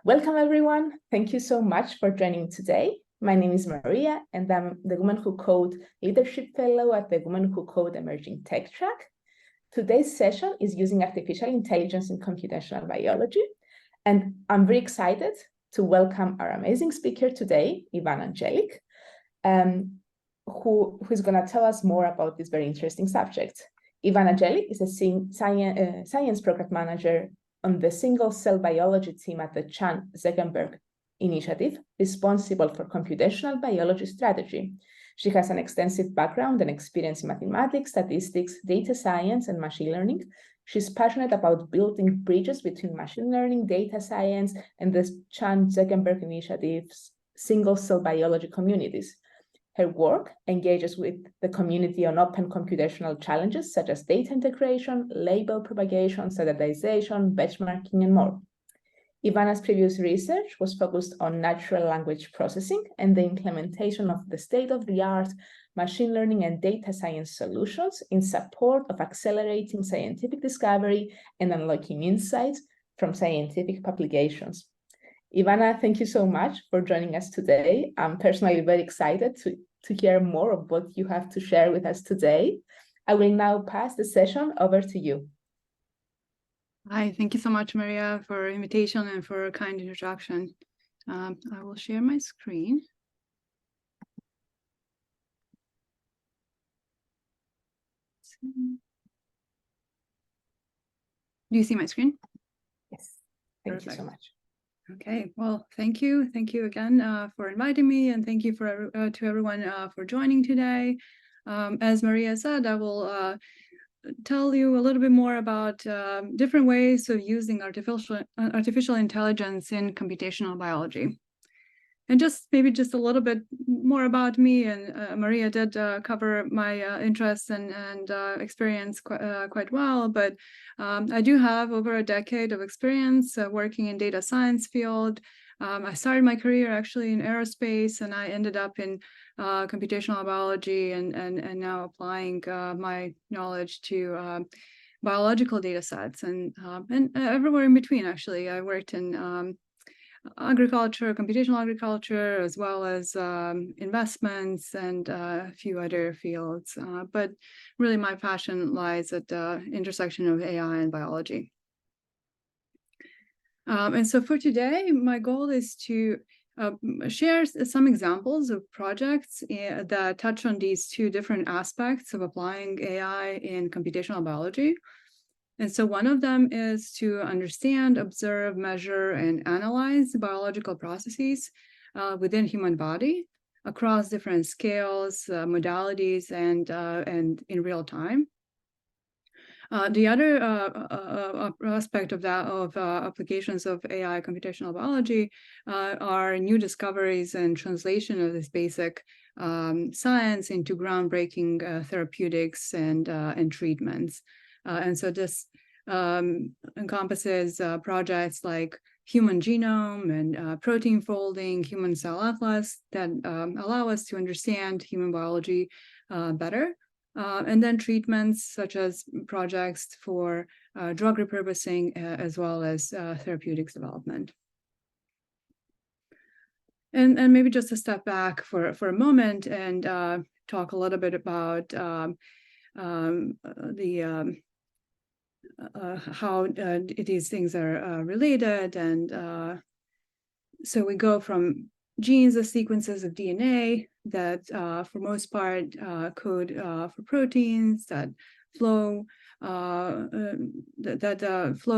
Welcome, everyone. Thank you so much for joining today. My name is Maria, and I'm the Women Who Code Leadership Fellow at the Women Who Code Emerging Tech track. Today's session is using artificial intelligence in computational biology, and I'm very excited to welcome our amazing speaker today, Ivana Jelic, who's going to tell us more about this very interesting subject. Ivana Jelic is a science program manager on the single-cell biology team at the Chan Zuckerberg Initiative, responsible for computational biology strategy. She has an extensive background and experience in mathematics, statistics, data science, and machine learning. She's passionate about building bridges between machine learning, data science, and the Chan Zuckerberg Initiative's single-cell biology communities. Her work engages with the community on open computational challenges such as data integration, label propagation, standardization, benchmarking, and more. Ivana's previous research was focused on natural language processing and the implementation of the state-of-the-art machine learning and data science solutions in support of accelerating scientific discovery and unlocking insights from scientific publications. Ivana, thank you so much for joining us today. I'm personally very excited to hear more of what you have to share with us today. I will now pass the session over to you. Hi, thank you so much, Maria, for invitation and for a kind introduction. I will share my screen. Do you see my screen? Yes, thank you so much. Okay, well, thank you. Thank you again for inviting me, and thank you to everyone for joining today. As Maria said, I will tell you a little bit more about different ways of using artificial intelligence in computational biology. And maybe just a little bit more about me, and Maria did cover my interests and experience quite well, but I do have over a decade of experience working in data science field. I started my career actually in aerospace, and I ended up in computational biology and now applying my knowledge to biological data sets and everywhere in between, actually. I worked in agriculture, computational agriculture, as well as investments and a few other fields. But really my passion lies at the intersection of AI and biology. And so for today, my goal is to share some examples of projects that touch on these two different aspects of applying AI in computational biology. And so one of them is to understand, observe, measure, and analyze biological processes within human body across different scales, modalities, and in real time. The other aspect of that, of applications of AI computational biology, are new discoveries and translation of this basic science into groundbreaking therapeutics and treatments. And so this encompasses projects like human genome and protein folding, human cell atlas that allow us to understand human biology better. And then treatments such as projects for drug repurposing as well as therapeutics development. And maybe just to step back for a moment and talk a little bit about how these things are related. And so we go from genes as sequences of DNA that for most part code for proteins that flow, flow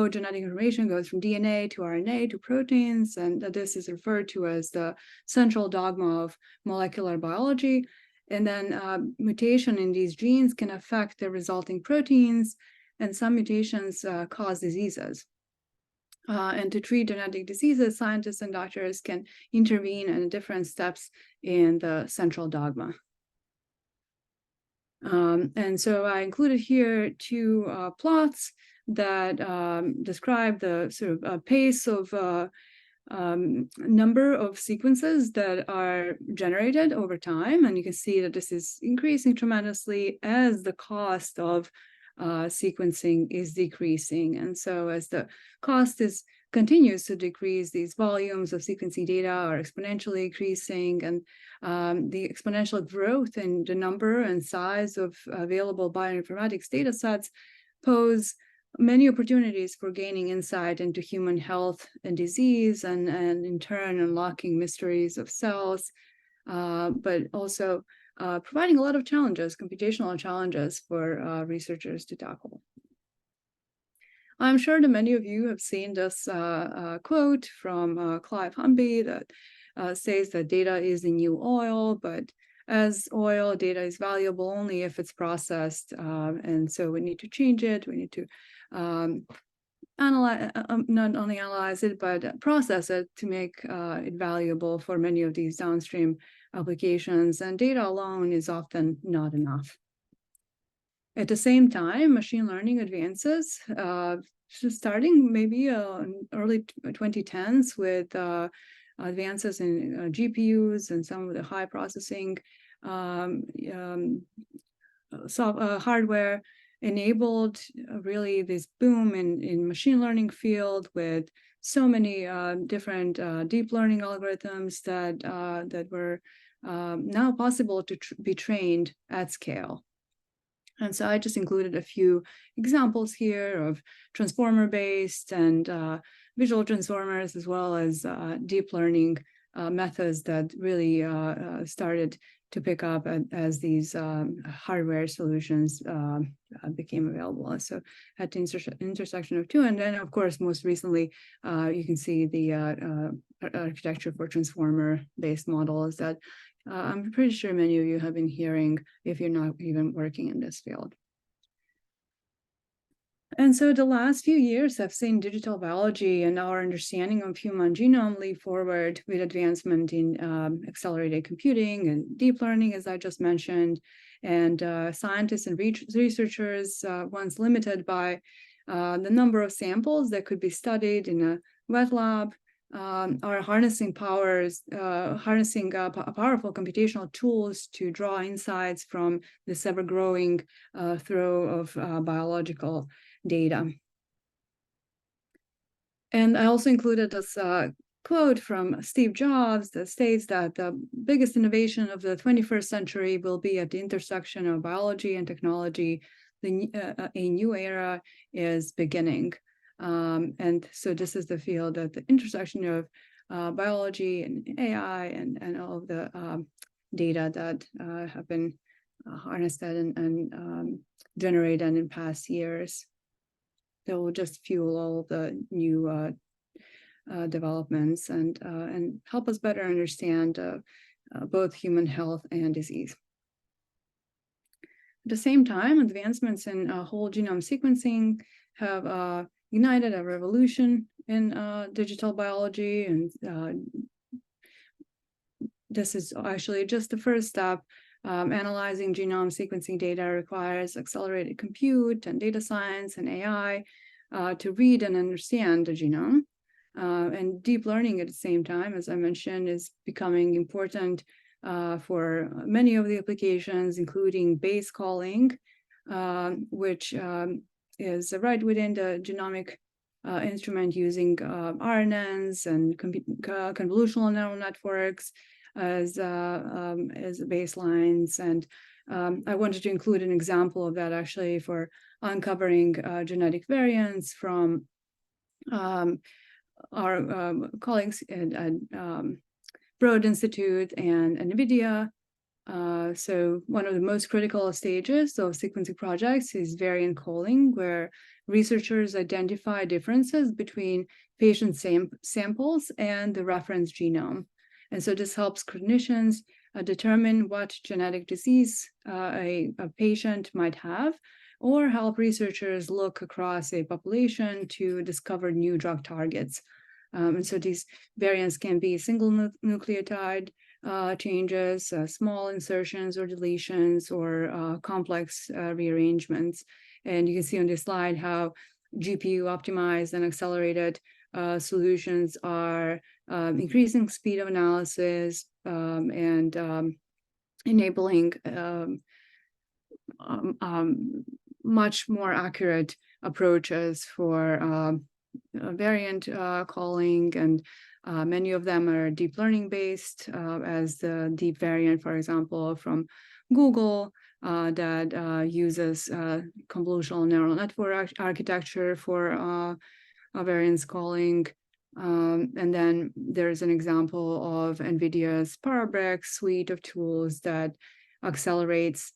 genetic information goes from DNA to RNA to proteins, and this is referred to as the central dogma of molecular biology. And then mutation in these genes can affect the resulting proteins, and some mutations cause diseases. And to treat genetic diseases, scientists and doctors can intervene in different steps in the central dogma. And so I included here two plots that describe the sort of pace of number of sequences that are generated over time. And you can see that this is increasing tremendously as the cost of sequencing is decreasing. And so as the cost is continues to decrease. These volumes of sequencing data are exponentially increasing, and the exponential growth in the number and size of available bioinformatics data sets pose many opportunities for gaining insight into human health and disease, and in turn unlocking mysteries of cells, but also providing a lot of challenges, computational challenges for researchers to tackle. I'm sure that many of you have seen this quote from Clive Humby that says that data is the new oil, but as oil, data is valuable only if it's processed, and so we need to change it. We need to analyze, not only analyze it, but process it to make it valuable for many of these downstream applications. And data alone is often not enough. At the same time, machine learning advances, starting maybe in early 2010s with advances in GPUs and some of the high processing hardware, enabled really this boom in machine learning field with so many different deep learning algorithms that were now possible to be trained at scale. And so I just included a few examples here of transformer-based and visual transformers, as well as deep learning methods that really started to pick up as these hardware solutions became available. So at the intersection of two, and then of course, most recently, you can see the architecture for transformer-based models that I'm pretty sure many of you have been hearing if you're not even working in this field. And so the last few years have seen digital biology and our understanding of human genome leap forward with advancement in accelerated computing and deep learning, as I just mentioned. And scientists and researchers, once limited by the number of samples that could be studied in a wet lab, are harnessing powerful computational tools to draw insights from this ever-growing trove of biological data. And I also included this quote from Steve Jobs that states that the biggest innovation of the 21st century will be at the intersection of biology and technology. A new era is beginning. And so this is the field at the intersection of biology and AI and all of the data that have been harnessed and generated in past years. That will just fuel all of the new developments and help us better understand both human health and disease. At the same time, advancements in whole genome sequencing have ignited a revolution in digital biology, and this is actually just the first step. Analyzing genome sequencing data requires accelerated compute and data science and AI to read and understand the genome. And deep learning at the same time, as I mentioned, is becoming important for many of the applications, including base calling, which is right within the genomic instrument using RNNs and convolutional neural networks as baselines. And I wanted to include an example of that actually for uncovering genetic variants from our colleagues at Broad Institute and NVIDIA. So one of the most critical stages of sequencing projects is variant calling, where researchers identify differences between patient samples and the reference genome. And so this helps clinicians determine what genetic disease a patient might have, or help researchers look across a population to discover new drug targets. And so these variants can be single nucleotide changes, small insertions or deletions, or complex rearrangements. And you can see on this slide how GPU optimized and accelerated solutions are increasing speed of analysis and enabling much more accurate approaches for variant calling, and many of them are deep learning based, as the deep variant, for example, from Google, that uses convolutional neural network architecture for variance calling. And then there's an example of NVIDIA's Parabricks suite of tools that accelerates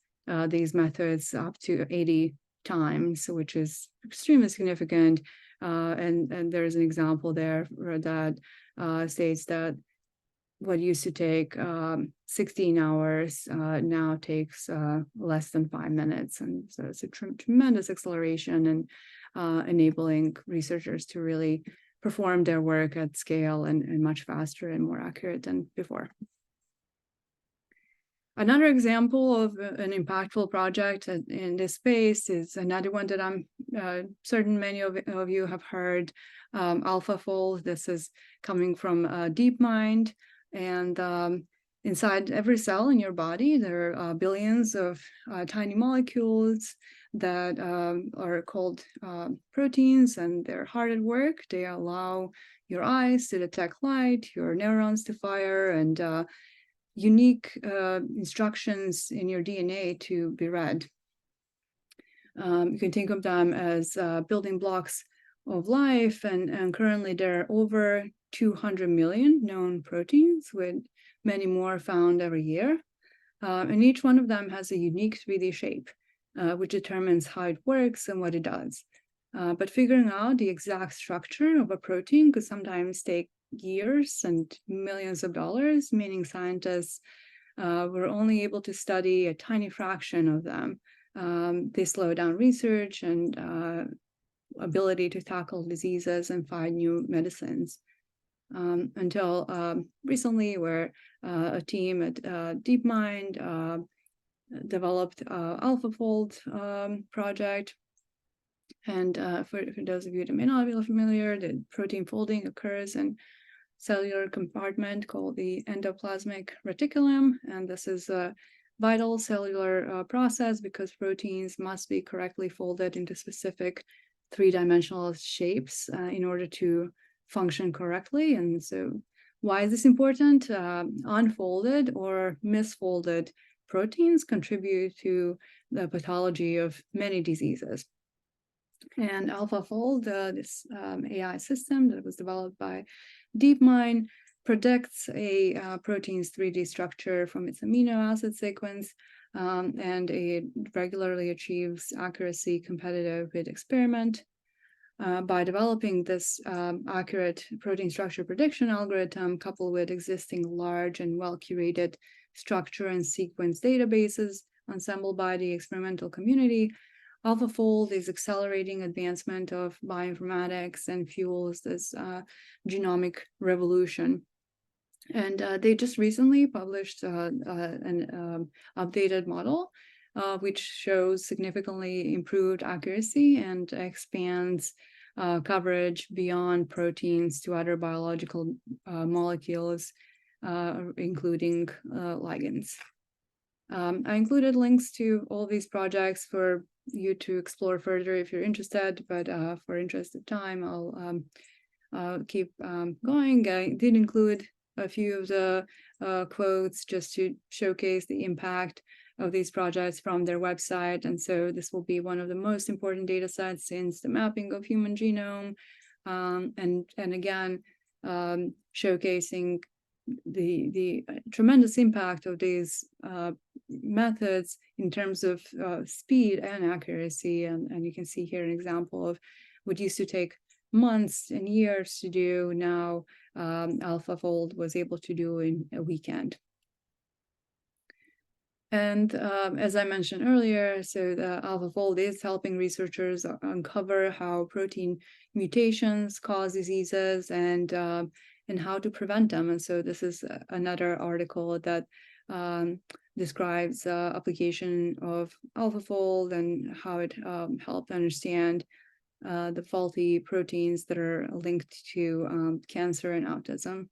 these methods up to 80 times, which is extremely significant. And there's an example there that states that what used to take 16 hours now takes less than 5 minutes. And so it's a tremendous acceleration and enabling researchers to really perform their work at scale and much faster and more accurate than before. Another example of an impactful project in this space is another one that I'm certain many of you have heard, AlphaFold. This is coming from DeepMind, and inside every cell in your body, there are billions of tiny molecules that are called proteins, and they're hard at work. They allow your eyes to detect light, your neurons to fire, and unique instructions in your DNA to be read. You can think of them as building blocks of life, and currently there are over 200 million known proteins, with many more found every year. And each one of them has a unique 3D shape, which determines how it works and what it does. But figuring out the exact structure of a protein could sometimes take years and millions of dollars, meaning scientists were only able to study a tiny fraction of them. They slow down research and ability to tackle diseases and find new medicines. Until recently, where a team at DeepMind developed AlphaFold project. And for those of you that may not be familiar, the protein folding occurs in cellular compartment called the endoplasmic reticulum. And this is a vital cellular process because proteins must be correctly folded into specific three-dimensional shapes in order to function correctly. And so why is this important? Unfolded or misfolded proteins contribute to the pathology of many diseases. And AlphaFold, this AI system that was developed by DeepMind, predicts a protein's 3D structure from its amino acid sequence, and it regularly achieves accuracy competitive with experiment. By developing this accurate protein structure prediction algorithm, coupled with existing large and well-curated structure and sequence databases assembled by the experimental community, AlphaFold is accelerating advancement of bioinformatics and fuels this genomic revolution. And they just recently published an updated model, which shows significantly improved accuracy and expands coverage beyond proteins to other biological molecules, including ligands. I included links to all these projects for you to explore further if you're interested, but for interest of time, I'll keep going. I did include a few of the quotes just to showcase the impact of these projects from their website. And so this will be one of the most important data sets since the mapping of human genome, and again, showcasing the tremendous impact of these methods in terms of speed and accuracy. And you can see here an example of what used to take months and years to do. Now AlphaFold was able to do in a weekend. And as I mentioned earlier, so the AlphaFold is helping researchers uncover how protein mutations cause diseases and how to prevent them. And so this is another article that describes application of AlphaFold and how it helped understand the faulty proteins that are linked to cancer and autism.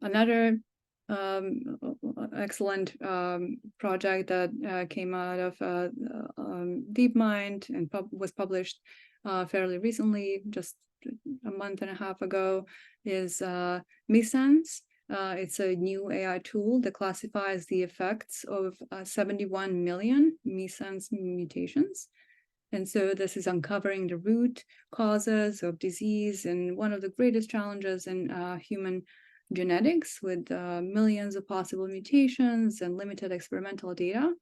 Another excellent project that came out of DeepMind and was published fairly recently, just a month and a half ago, is MeSense. It's a new AI tool that classifies the effects of 71 million MeSense mutations. And so this is uncovering the root causes of disease and one of the greatest challenges in human genetics, with millions of possible mutations and limited experimental data.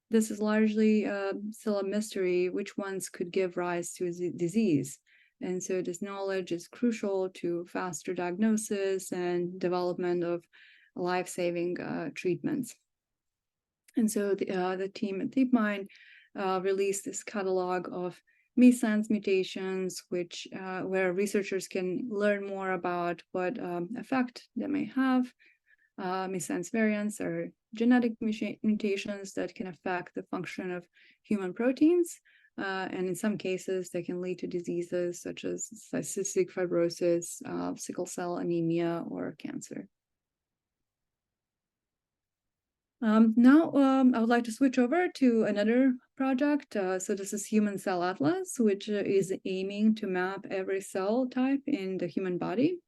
This is largely still a mystery which ones could give rise to a disease. And so this knowledge is crucial to faster diagnosis and development of life-saving treatments. And so the team at DeepMind released this catalog of MeSense mutations, which where researchers can learn more about what effect they may have. MeSense variants are genetic mutations that can affect the function of human proteins, and in some cases they can lead to diseases such as cystic fibrosis, sickle cell anemia, or cancer. Now, I would like to switch over to another project. So this is Human Cell Atlas, which is aiming to map every cell type in the human body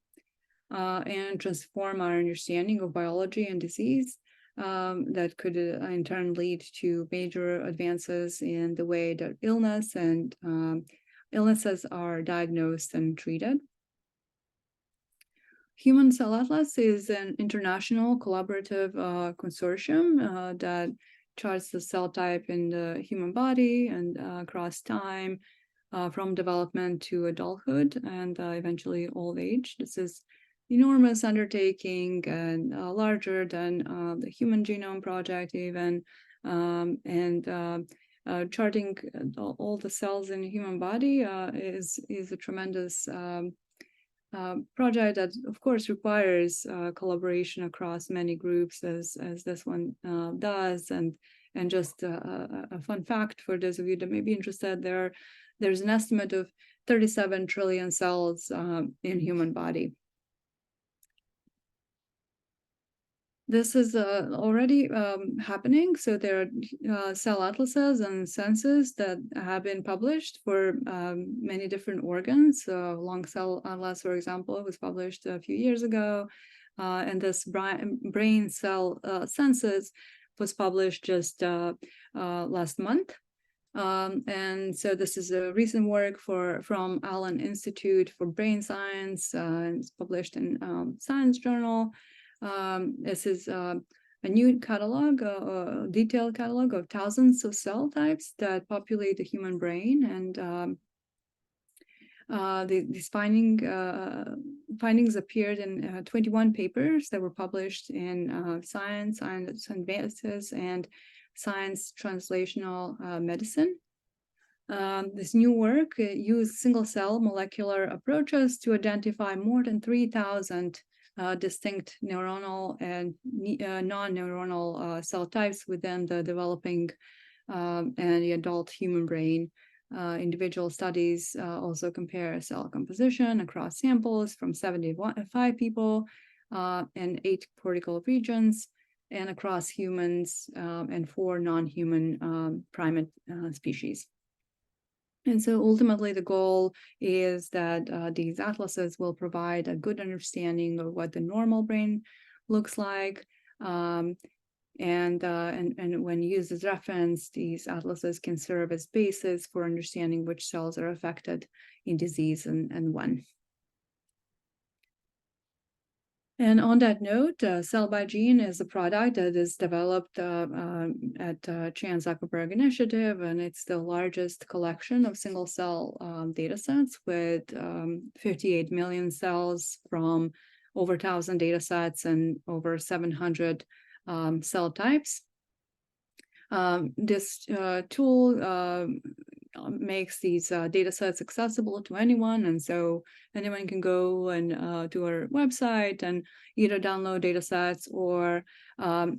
and transform our understanding of biology and disease that could in turn lead to major advances in the way that illnesses are diagnosed and treated. Human Cell Atlas is an international collaborative consortium that charts the cell type in the human body and across time, from development to adulthood and eventually old age. This is enormous undertaking and larger than the Human Genome Project even, and charting all the cells in the human body is a tremendous project that, of course, requires collaboration across many groups, as this one does. And just a fun fact for those of you that may be interested, there's an estimate of 37 trillion cells in human body. This is already happening. So there are cell atlases and census that have been published for many different organs. Lung cell atlas, for example, was published a few years ago. And this brain cell census was published just last month. And so this is a recent work from Allen Institute for Brain Science. It's published in Science Journal. This is a new catalog, a detailed catalog of thousands of cell types that populate the human brain, and these findings appeared in 21 papers that were published in Science Advances and Science Translational Medicine. This new work used single-cell molecular approaches to identify more than 3,000 distinct neuronal and non-neuronal cell types within the developing and the adult human brain. Individual studies also compare cell composition across samples from 75 people and 8 cortical regions, and across humans and 4 non-human primate species. And so ultimately, the goal is that these atlases will provide a good understanding of what the normal brain looks like. And when used as reference, these atlases can serve as basis for understanding which cells are affected in disease and when. And on that note, Cell by Gene is a product that is developed at Chan Zuckerberg Initiative, and it's the largest collection of single-cell data sets with 58 million cells from over 1,000 data sets and over 700 cell types. This tool makes these data sets accessible to anyone, and so anyone can go and to our website and either download data sets or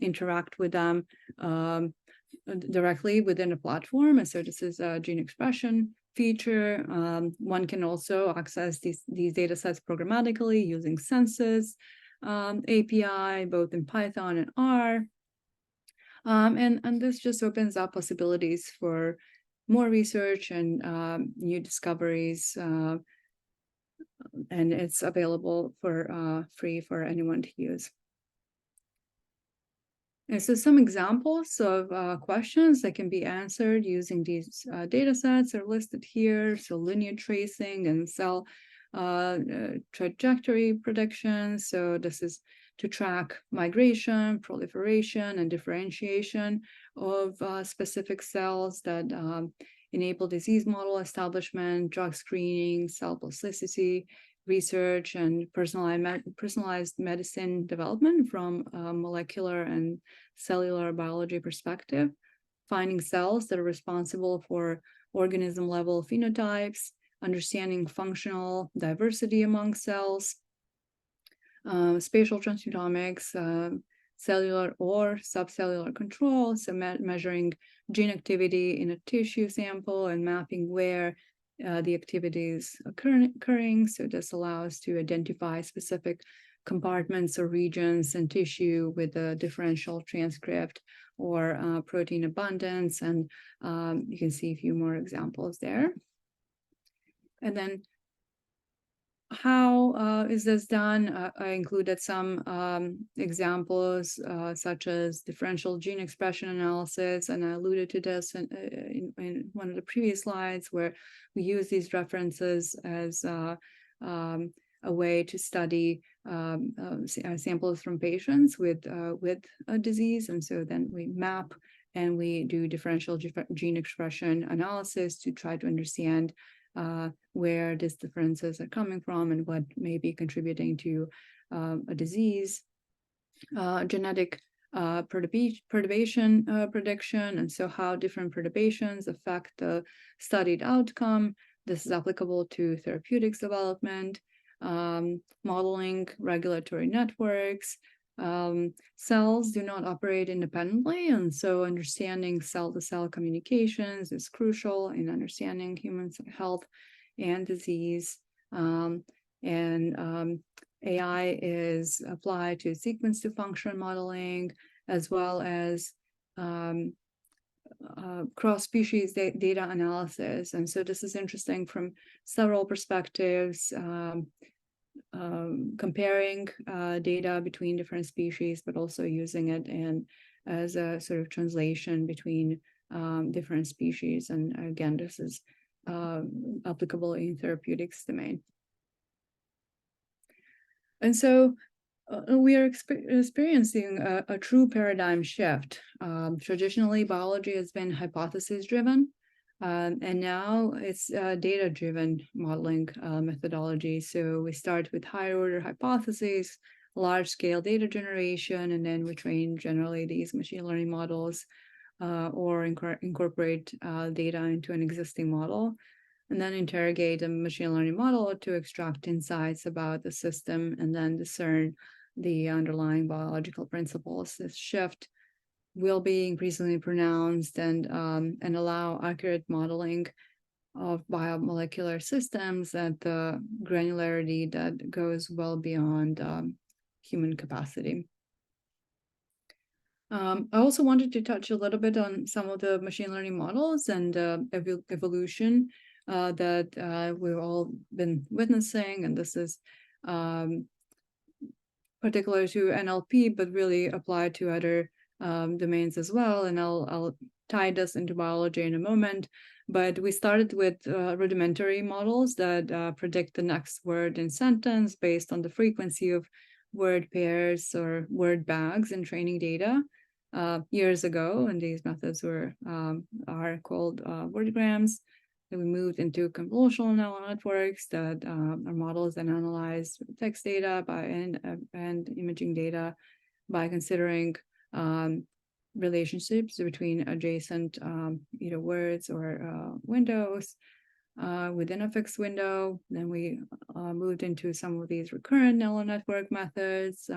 interact with them directly within the platform. And so this is a gene expression feature. One can also access these data sets programmatically using Census API, both in Python and R. And this just opens up possibilities for more research and new discoveries, and it's available for free for anyone to use. And so some examples of questions that can be answered using these data sets are listed here. So linear tracing and cell trajectory predictions. So this is to track migration, proliferation, and differentiation of specific cells that enable disease model establishment, drug screening, cell plasticity, research, and personalized medicine development from a molecular and cellular biology perspective, finding cells that are responsible for organism level phenotypes, understanding functional diversity among cells, spatial transcriptomics, cellular or subcellular control, so measuring gene activity in a tissue sample and mapping where the activity is occurring. So this allows to identify specific compartments or regions in tissue with a differential transcript or protein abundance. And you can see a few more examples there. And then how is this done? I included some examples such as differential gene expression analysis, and I alluded to this in one of the previous slides, where we use these references as a way to study samples from patients with a disease, and so then we map and we do differential gene expression analysis to try to understand where these differences are coming from and what may be contributing to a disease, genetic perturbation prediction, and so how different perturbations affect the studied outcome. This is applicable to therapeutics development, modeling regulatory networks. Cells do not operate independently, and so understanding cell-to-cell communications is crucial in understanding human health and disease. AI is applied to sequence-to-function modeling, as well as cross-species data analysis. And so this is interesting from several perspectives, comparing data between different species, but also using it as a sort of translation between different species. And again, this is applicable in therapeutics domain. And so we are experiencing a true paradigm shift. Traditionally, biology has been hypothesis-driven, and now it's data-driven modeling methodology. So we start with higher-order hypotheses, large-scale data generation, and then we train generally these machine learning models or incorporate data into an existing model, and then interrogate a machine learning model to extract insights about the system and then discern the underlying biological principles. This shift will be increasingly pronounced and allow accurate modeling of biomolecular systems at the granularity that goes well beyond human capacity. I also wanted to touch a little bit on some of the machine learning models and evolution that we've all been witnessing, and this is particular to NLP, but really applied to other domains as well. And I'll tie this into biology in a moment. But we started with rudimentary models that predict the next word in sentence based on the frequency of word pairs or word bags in training data years ago, and these methods are called wordgrams. And we moved into convolutional neural networks that are models that analyze text data and imaging data by considering relationships between adjacent either words or windows within a fixed window. Then we moved into some of these recurrent neural network methods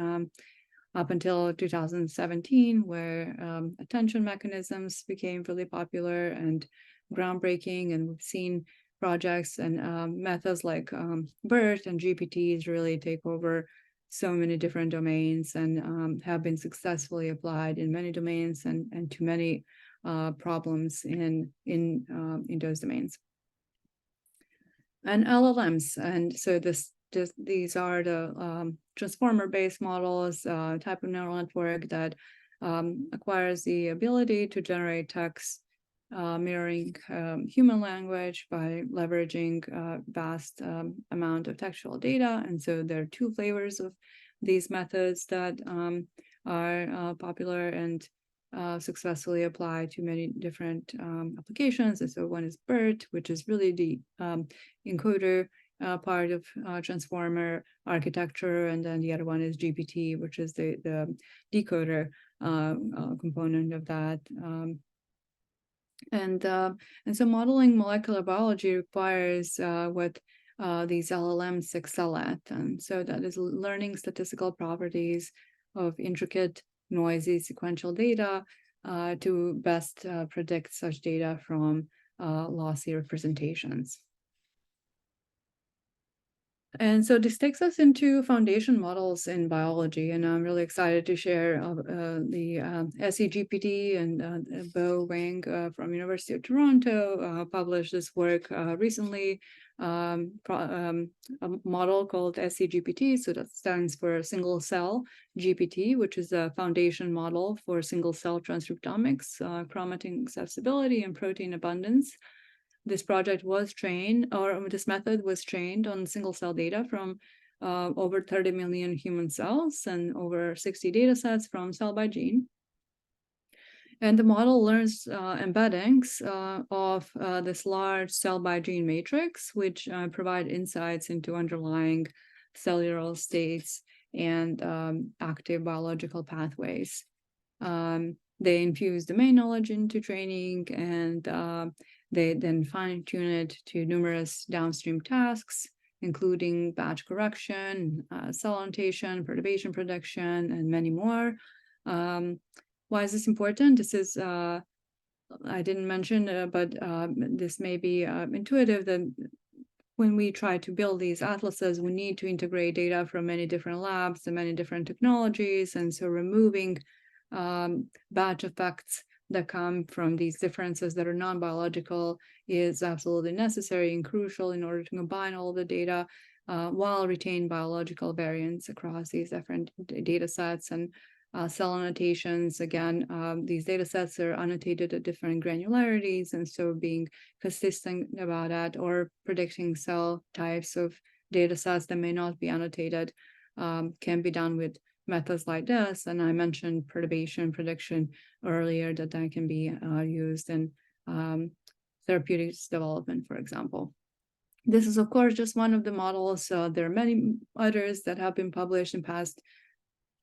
up until 2017, where attention mechanisms became really popular and groundbreaking, and we've seen projects and methods like BERT and GPTs really take over so many different domains and have been successfully applied in many domains and to many problems in those domains. And LLMs, and so these are the transformer-based models, type of neural network that acquires the ability to generate text mirroring human language by leveraging vast amount of textual data. And so there are two flavors of these methods that are popular and successfully applied to many different applications. And so one is BERT, which is really the encoder part of transformer architecture, and then the other one is GPT, which is the decoder component of that. And so modeling molecular biology requires what these LLMs excel at. And so that is learning statistical properties of intricate, noisy sequential data to best predict such data from lossy representations. And so this takes us into foundation models in biology, and I'm really excited to share the SEGPT and Bo Wang from University of Toronto published this work recently, a model called SEGPT, so that stands for single cell GPT, which is a foundation model for single cell transcriptomics, chromatin accessibility, and protein abundance. This project was trained, or this method was trained on single cell data from over 30 million human cells and over 60 data sets from cell by gene. And the model learns embeddings of this large cell by gene matrix, which provide insights into underlying cellular states and active biological pathways. They infuse domain knowledge into training, and they then fine-tune it to numerous downstream tasks, including batch correction, cell annotation, perturbation prediction, and many more. Why is this important? This is, I didn't mention, but this may be intuitive that when we try to build these atlases, we need to integrate data from many different labs and many different technologies. And so removing batch effects that come from these differences that are non-biological is absolutely necessary and crucial in order to combine all the data while retain biological variants across these different data sets. And cell annotations, again, these data sets are annotated at different granularities, and so being consistent about that, or predicting cell types of data sets that may not be annotated can be done with methods like this. And I mentioned perturbation prediction earlier, that can be used in therapeutics development, for example. This is, of course, just one of the models. There are many others that have been published in past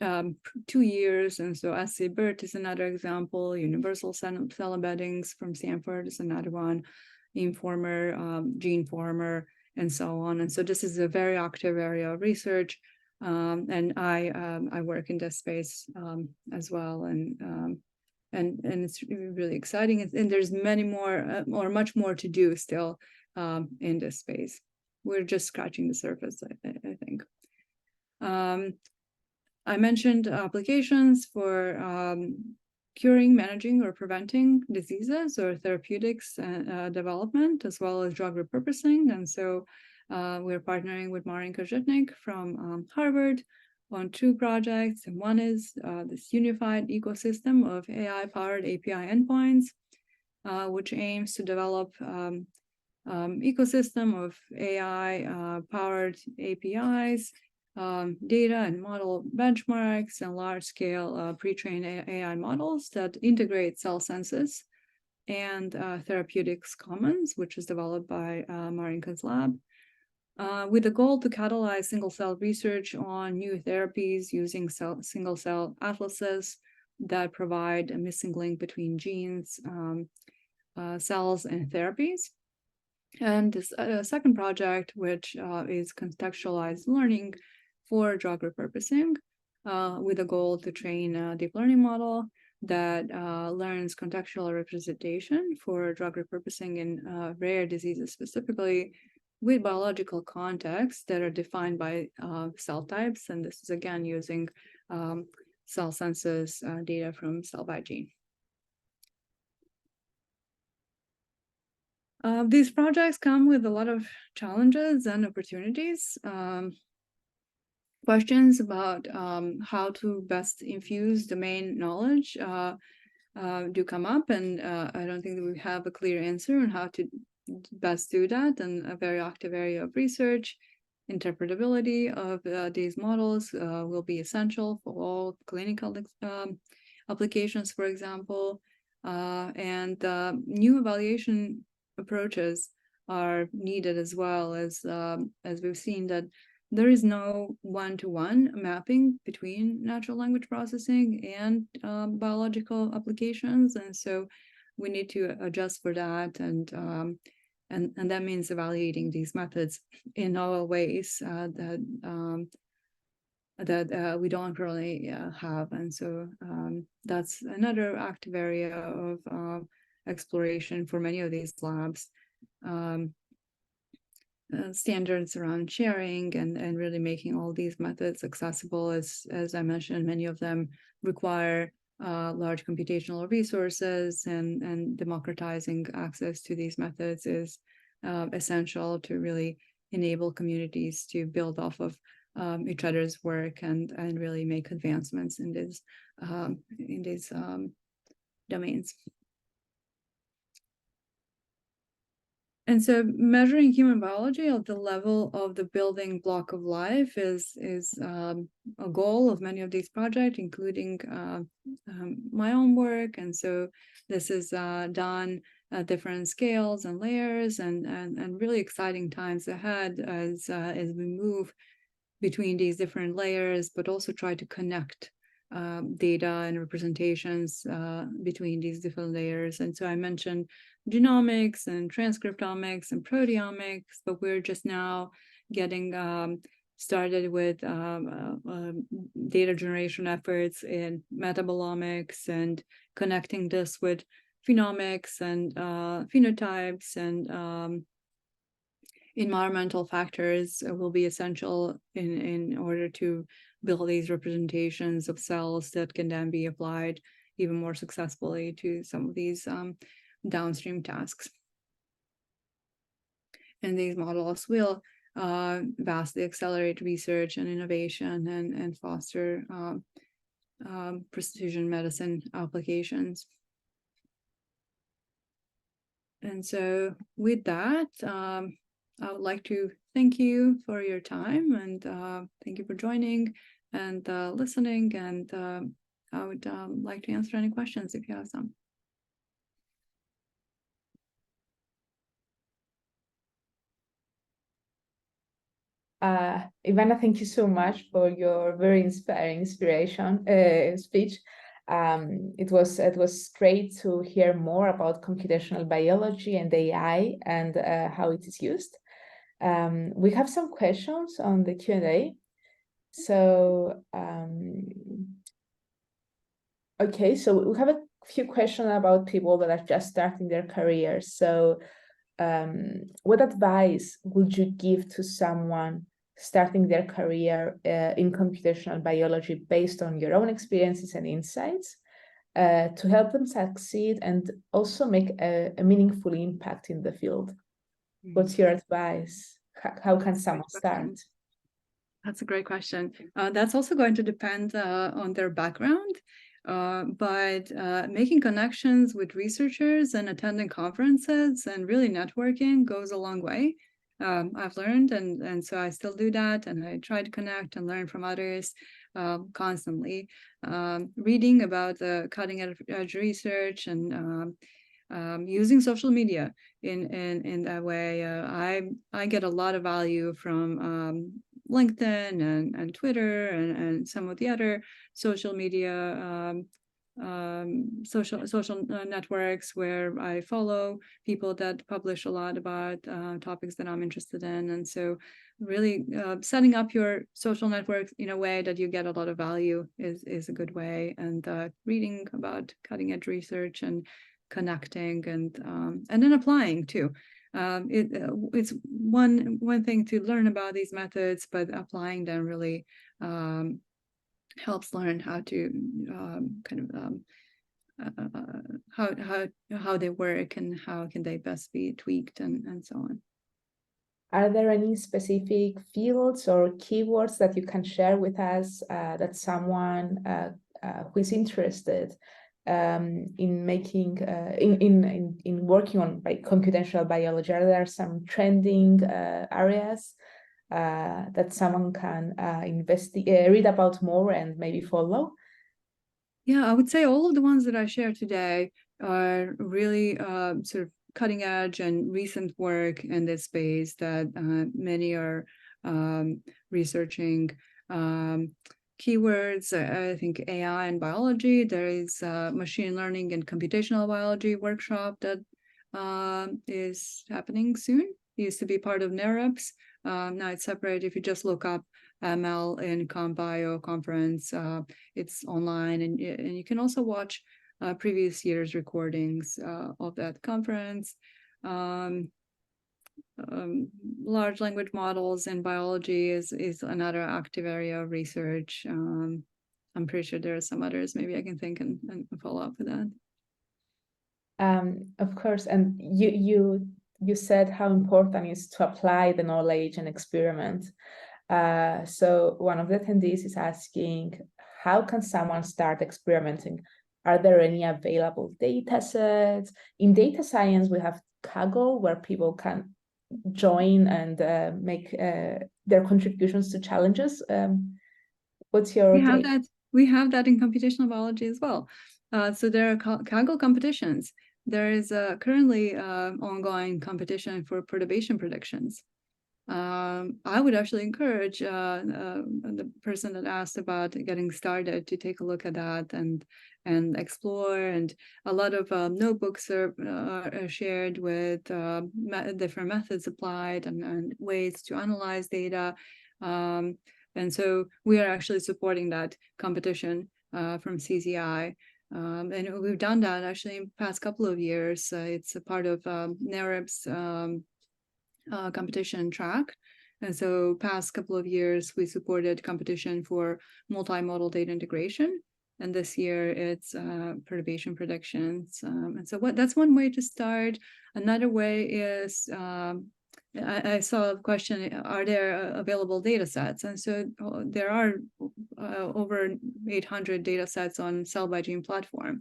2 years. And so SC-BERT is another example. Universal cell embeddings from Stanford is another one. Informer, GeneFormer, and so on. And so this is a very active area of research. And I work in this space as well, and it's really exciting. And there's many more, or much more to do still in this space. We're just scratching the surface, I think. I mentioned applications for curing, managing, or preventing diseases, or therapeutics development, as well as drug repurposing. And so we're partnering with Marinka Zhitnik from Harvard on 2 projects. And one is this unified ecosystem of AI-powered API endpoints, which aims to develop ecosystem of AI-powered APIs, data and model benchmarks, and large-scale pre-trained AI models that integrate cell census and therapeutics commons, which is developed by Marinka's lab. With the goal to catalyze single-cell research on new therapies using single-cell atlases that provide a missing link between genes, cells, and therapies. And this second project, which is contextualized learning for drug repurposing, with a goal to train a deep learning model that learns contextual representation for drug repurposing in rare diseases specifically, with biological contexts that are defined by cell types. And this is, again, using cell census data from cell by gene. These projects come with a lot of challenges and opportunities. Questions about how to best infuse domain knowledge do come up, and I don't think that we have a clear answer on how to best do that. And a very active area of research, interpretability of these models will be essential for all clinical applications, for example, and new evaluation approaches are needed as well, as we've seen that there is no one-to-one mapping between natural language processing and biological applications, and so we need to adjust for that, and that means evaluating these methods in all ways that we don't really have, and so that's another active area of exploration for many of these labs. Standards around sharing and really making all these methods accessible. As I mentioned, many of them require large computational resources, and democratizing access to these methods is essential to really enable communities to build off of each other's work and really make advancements in these domains. And so measuring human biology at the level of the building block of life is a goal of many of these projects, including my own work. And so this is done at different scales and layers, and really exciting times ahead as we move between these different layers, but also try to connect data and representations between these different layers. And so I mentioned genomics and transcriptomics and proteomics, but we're just now getting started with data generation efforts in metabolomics and connecting this with phenomics and phenotypes, and environmental factors will be essential in order to build these representations of cells that can then be applied even more successfully to some of these downstream tasks. And these models will vastly accelerate research and innovation and foster precision medicine applications. And so with that, I would like to thank you for your time, and thank you for joining and listening, and I would like to answer any questions if you have some. Ivana, thank you so much for your very inspiring speech. It was great to hear more about computational biology and AI and how it is used. We have some questions on the Q&A. So, okay, so we have a few questions about people that are just starting their careers. So, what advice would you give to someone starting their career in computational biology based on your own experiences and insights to help them succeed and also make a meaningful impact in the field? What's your advice? How can someone start? That's a great question. That's also going to depend on their background, but making connections with researchers and attending conferences and really networking goes a long way. I've learned, and so I still do that, and I try to connect and learn from others constantly. Reading about the cutting edge research and using social media in that way. I get a lot of value from LinkedIn and Twitter and some of the other social media social networks where I follow people that publish a lot about topics that I'm interested in, and so really setting up your social networks in a way that you get a lot of value is a good way, and reading about cutting edge research and connecting and then applying too. It's one thing to learn about these methods, but applying them really helps learn how to how they work and how can they best be tweaked and so on. Are there any specific fields or keywords that you can share with us that someone who is interested in making in working on computational biology? Are there some trending areas that someone can read about more and maybe follow? Yeah, I would say all of the ones that I shared today are really sort of cutting edge and recent work in this space that many are researching. Keywords, I think AI and biology. There is machine learning and computational biology workshop that is happening soon. It used to be part of NeurIPS. Now it's separate. If you just look up ML in CompBio conference, it's online, and you can also watch previous year's recordings of that conference. Large language models in biology is another active area of research. I'm pretty sure there are some others. Maybe I can think and follow up with that. Of course, and you said how important it is to apply the knowledge and experiment. So one of the attendees is asking, how can someone start experimenting? Are there any available data sets? In data science, we have Kaggle, where people can join and make their contributions to challenges. What's your take? We have that in computational biology as well. So there are Kaggle competitions. There is currently ongoing competition for perturbation predictions. I would actually encourage the person that asked about getting started to take a look at that and explore. And a lot of notebooks are shared with different methods applied and ways to analyze data. And so we are actually supporting that competition from CZI. And we've done that actually in the past couple of years. It's a part of NeurIPS competition track. And so past couple of years, we supported competition for multimodal data integration. And this year it's perturbation predictions. And so that's one way to start. Another way is, I saw a question, are there available data sets? And so there are over 800 data sets on Cell by Gene platform.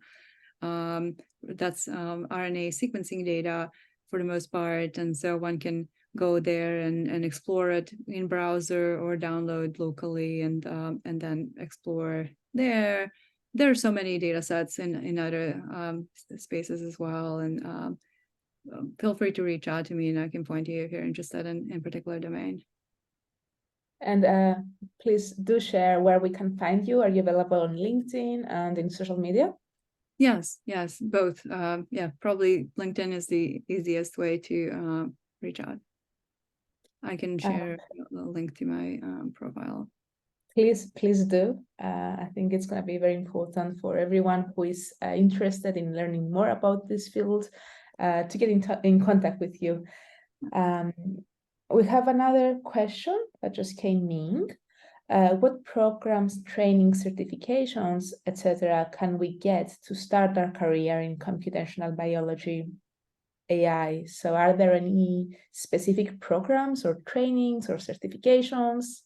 That's RNA sequencing data for the most part. And so one can go there and explore it in browser or download locally and then explore there. There are so many data sets in other spaces as well. And feel free to reach out to me and I can point you if you're interested in particular domain. And please do share where we can find you. Are you available on LinkedIn and in social media? Yes, both. Yeah, probably LinkedIn is the easiest way to reach out. I can share a link to my profile. Please do. I think it's going to be very important for everyone who is interested in learning more about this field to get in contact with you. We have another question that just came in. What programs, training, certifications, etc., can we get to start our career in computational biology, AI? So are there any specific programs or trainings or certifications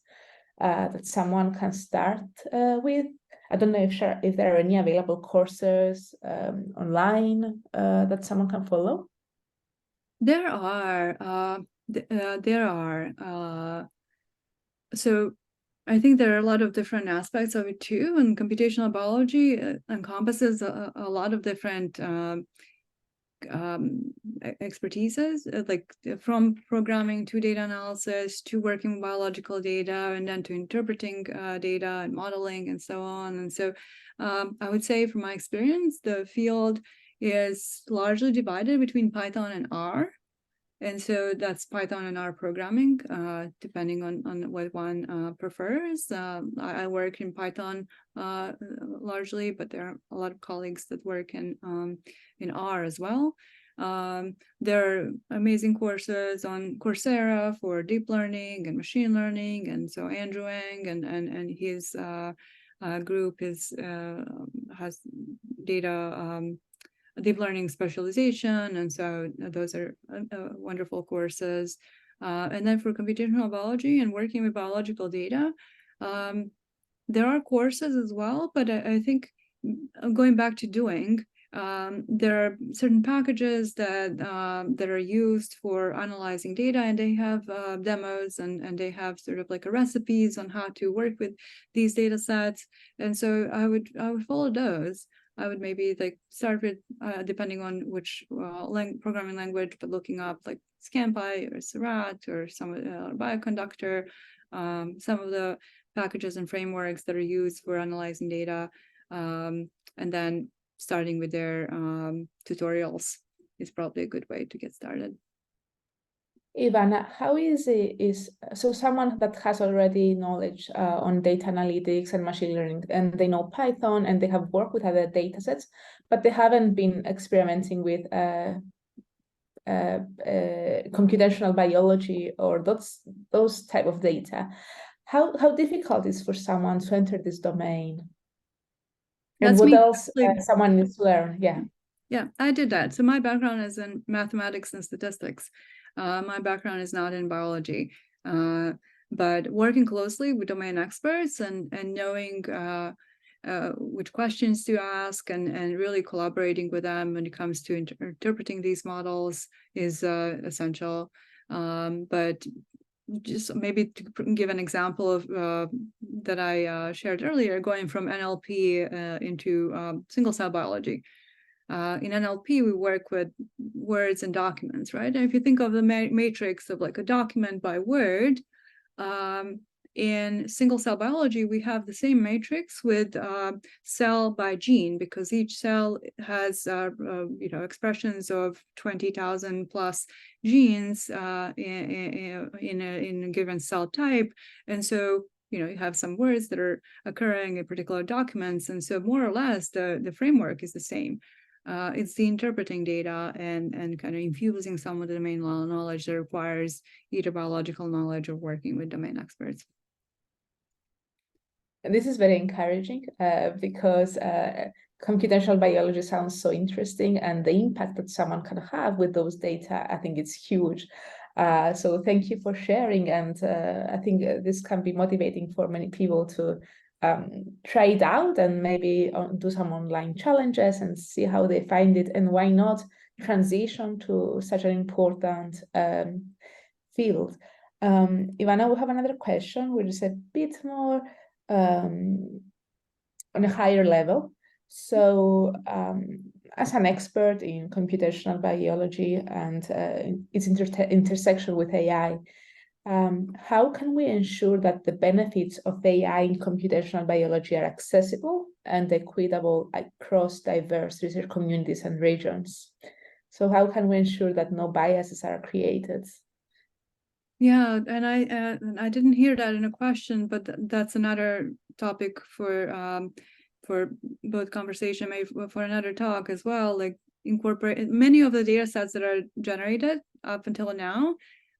that someone can start with? I don't know if there are any available courses online that someone can follow. There are. So I think there are a lot of different aspects of it too, and computational biology encompasses a lot of different expertises, like from programming to data analysis to working with biological data and then to interpreting data and modeling and so on. And so I would say from my experience, the field is largely divided between Python and R. And so that's Python and R programming, depending on what one prefers. I work in Python largely, but there are a lot of colleagues that work in R as well. There are amazing courses on Coursera for deep learning and machine learning. And so Andrew Ng and his group has data deep learning specialization, and so those are wonderful courses. And then for computational biology and working with biological data, there are courses as well, but I think going back to doing, there are certain packages that are used for analyzing data, and they have demos, and they have sort of like a recipes on how to work with these data sets. And so I would follow those. I would maybe like start with, depending on which programming language, but looking up like ScanPy or Seurat or some Bioconductor, some of the packages and frameworks that are used for analyzing data, and then starting with their tutorials is probably a good way to get started. Ivana, how easy is so someone that has already knowledge on data analytics and machine learning, and they know Python and they have worked with other data sets, but they haven't been experimenting with computational biology or those type of data. How difficult is for someone to enter this domain? And what else someone needs to learn? Yeah, I did that. So my background is in mathematics and statistics. My background is not in biology, but working closely with domain experts and knowing which questions to ask and really collaborating with them when it comes to interpreting these models is essential. But just maybe to give an example of that I shared earlier, going from NLP into single cell biology. In NLP, we work with words and documents, right? And if you think of the matrix of like a document by word, in single cell biology, we have the same matrix with cell by gene, because each cell has expressions of 20,000 plus genes in a given cell type, and so you have some words that are occurring in particular documents, and so more or less the framework is the same. It's the interpreting data and kind of infusing some of the domain knowledge that requires either biological knowledge or working with domain experts. And this is very encouraging because computational biology sounds so interesting, and the impact that someone can have with those data, I think it's huge. So thank you for sharing, and I think this can be motivating for many people to try it out and maybe do some online challenges and see how they find it, and why not transition to such an important field. Ivana, we have another question, which is a bit more on a higher level. So as an expert in computational biology and its intersection with AI, how can we ensure that the benefits of AI in computational biology are accessible and equitable across diverse research communities and regions? So how can we ensure that no biases are created? Yeah, and I didn't hear that in a question, but that's another topic for both conversation, maybe for another talk as well. Like incorporate many of the data sets that are generated up until now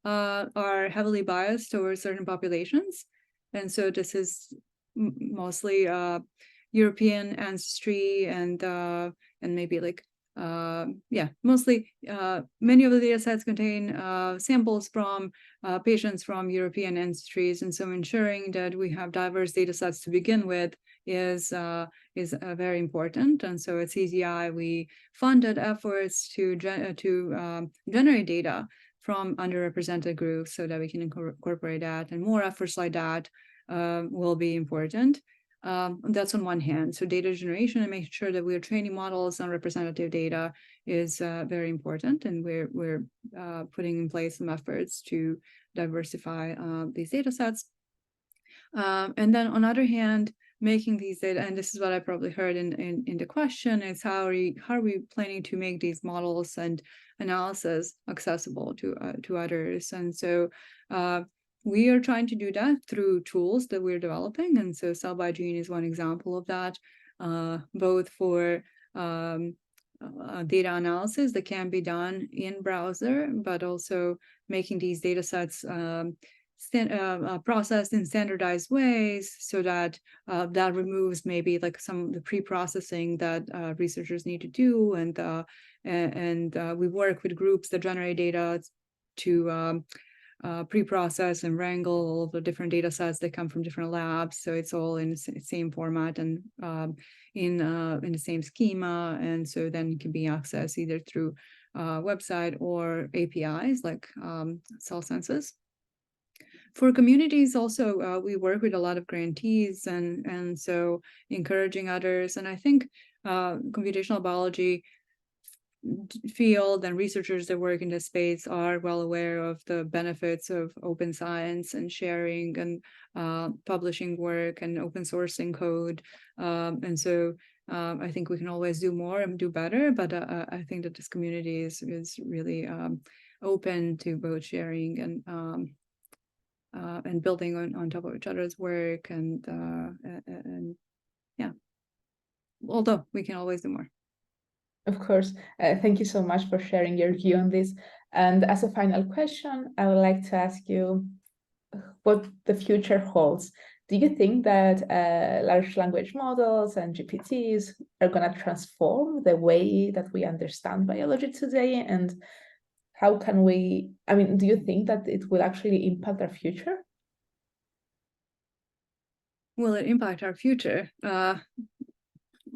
are heavily biased towards certain populations, and so this is mostly European ancestry and maybe like mostly many of the data sets contain samples from patients from European ancestries, and so ensuring that we have diverse data sets to begin with is very important. And so at CZI, we funded efforts to generate data from underrepresented groups so that we can incorporate that, and more efforts like that will be important. That's on one hand. So data generation and making sure that we're training models on representative data is very important, and we're putting in place some efforts to diversify these data sets. And then on the other hand, making these data, and this is what I probably heard in the question, is how are we planning to make these models and analysis accessible to others? And so we are trying to do that through tools that we're developing. And so Cell by Gene is one example of that, both for data analysis that can be done in browser, but also making these data sets processed in standardized ways, so that that removes maybe like some of the pre-processing that researchers need to do, and we work with groups that generate data to pre-process and wrangle all of the different data sets that come from different labs, so it's all in the same format and in the same schema, and so then it can be accessed either through website or APIs like cell census. For communities also, we work with a lot of grantees, and so encouraging others. And I think computational biology field and researchers that work in this space are well aware of the benefits of open science and sharing and publishing work and open sourcing code. And so I think we can always do more and do better, but I think that this community is really open to both sharing and building on top of each other's work, and yeah, although we can always do more. Of course. Thank you so much for sharing your view on this. And as a final question, I would like to ask you what the future holds. Do you think that large language models and GPTs are going to transform the way that we understand biology today? And how can we, I mean, do you think that it will actually impact our future? Will it impact our future?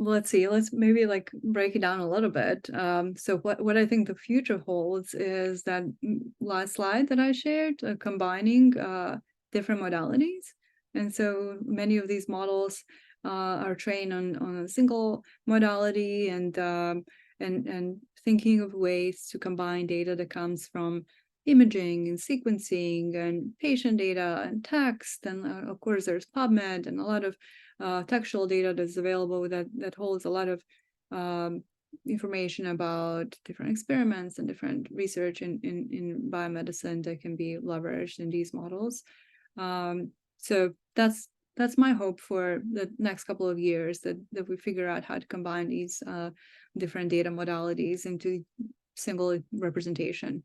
Let's see, let's maybe like break it down a little bit. So what I think the future holds is that last slide that I shared, combining different modalities. And so many of these models are trained on a single modality, and thinking of ways to combine data that comes from imaging and sequencing and patient data and text, and of course there's PubMed and a lot of textual data that's available that holds a lot of information about different experiments and different research in biomedicine that can be leveraged in these models. So that's my hope for the next couple of years, that we figure out how to combine these different data modalities into single representation.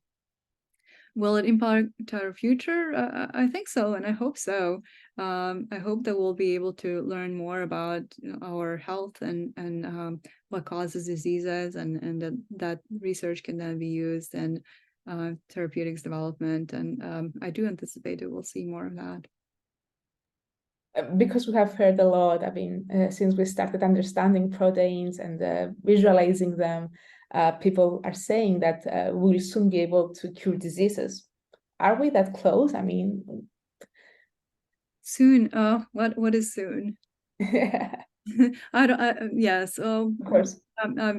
Will it impact our future? I think so, and I hope so. I hope that we'll be able to learn more about our health and what causes diseases, and that research can then be used in therapeutics development. And I do anticipate that we'll see more of that. Because we have heard a lot, I mean, since we started understanding proteins and visualizing them, people are saying that we'll soon be able to cure diseases. Are we that close? I mean, soon. What is soon? Yes. Of course.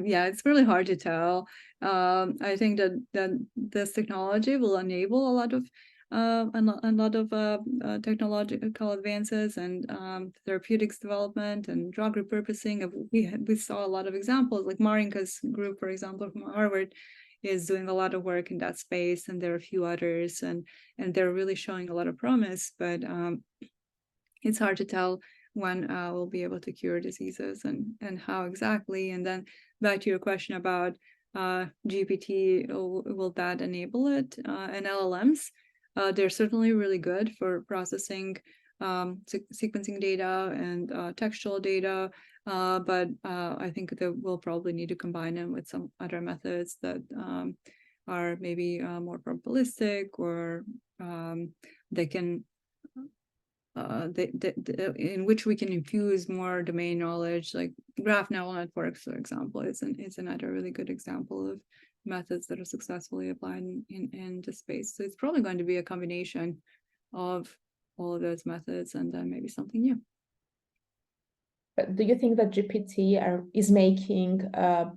Yeah, it's really hard to tell. I think that this technology will enable a lot of technological advances and therapeutics development and drug repurposing. We saw a lot of examples, like Marinka's group, for example, from Harvard, is doing a lot of work in that space, and there are a few others, and they're really showing a lot of promise. But it's hard to tell when we'll be able to cure diseases and how exactly. And then back to your question about GPT, will that enable it? And LLMs, they're certainly really good for processing sequencing data and textual data, but I think that we'll probably need to combine them with some other methods that are maybe more probabilistic, or they can in which we can infuse more domain knowledge, like graph neural networks, for example. It's another really good example of methods that are successfully applied in this space. So it's probably going to be a combination of all of those methods and then maybe something new. But do you think that GPT is making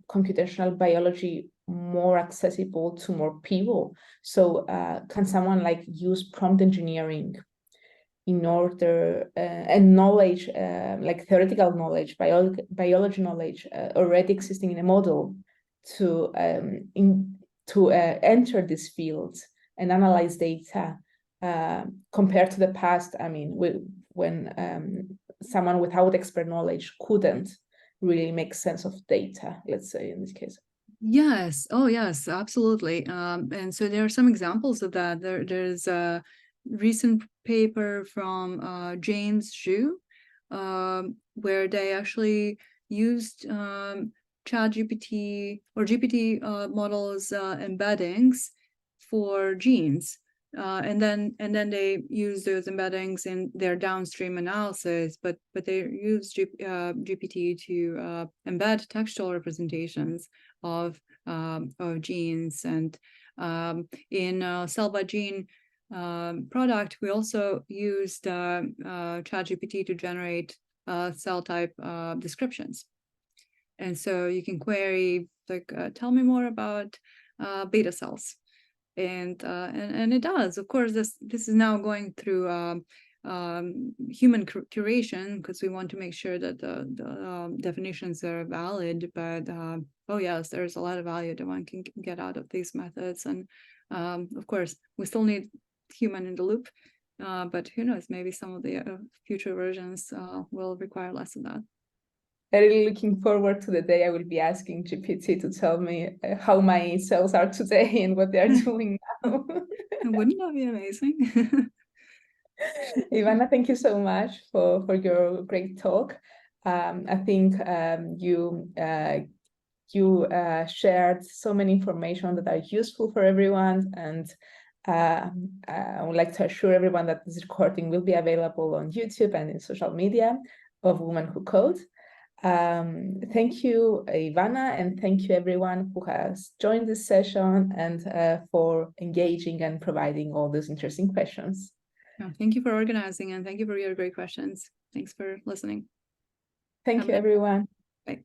computational biology more accessible to more people? So can someone like use prompt engineering in order and knowledge, like theoretical knowledge, biology knowledge already existing in a model, to enter this field and analyze data compared to the past? I mean, when someone without expert knowledge couldn't really make sense of data, let's say in this case. Yes. Oh, yes, absolutely. And so there are some examples of that. There's recent paper from James Zhu, where they actually used ChatGPT or GPT models embeddings for genes. And then they use those embeddings in their downstream analysis, but they use GPT to embed textual representations of genes. And in cell by gene product, we also used ChatGPT to generate cell type descriptions. And so you can query, like, tell me more about beta cells. And it does. Of course, this is now going through human curation, because we want to make sure that the definitions are valid. But oh yes, there's a lot of value that one can get out of these methods. And of course, we still need human in the loop. But who knows, maybe some of the future versions will require less of that. I'm really looking forward to the day I will be asking GPT to tell me how my cells are today and what they are doing now. Wouldn't that be amazing? Ivana, thank you so much for your great talk. I think you shared so many information that are useful for everyone, and I would like to assure everyone that this recording will be available on YouTube and in social media of Women Who Code. Thank you, Ivana, and thank you everyone who has joined this session and for engaging and providing all those interesting questions. Thank you for organizing, and thank you for your great questions. Thanks for listening. Thank you, everyone. Bye.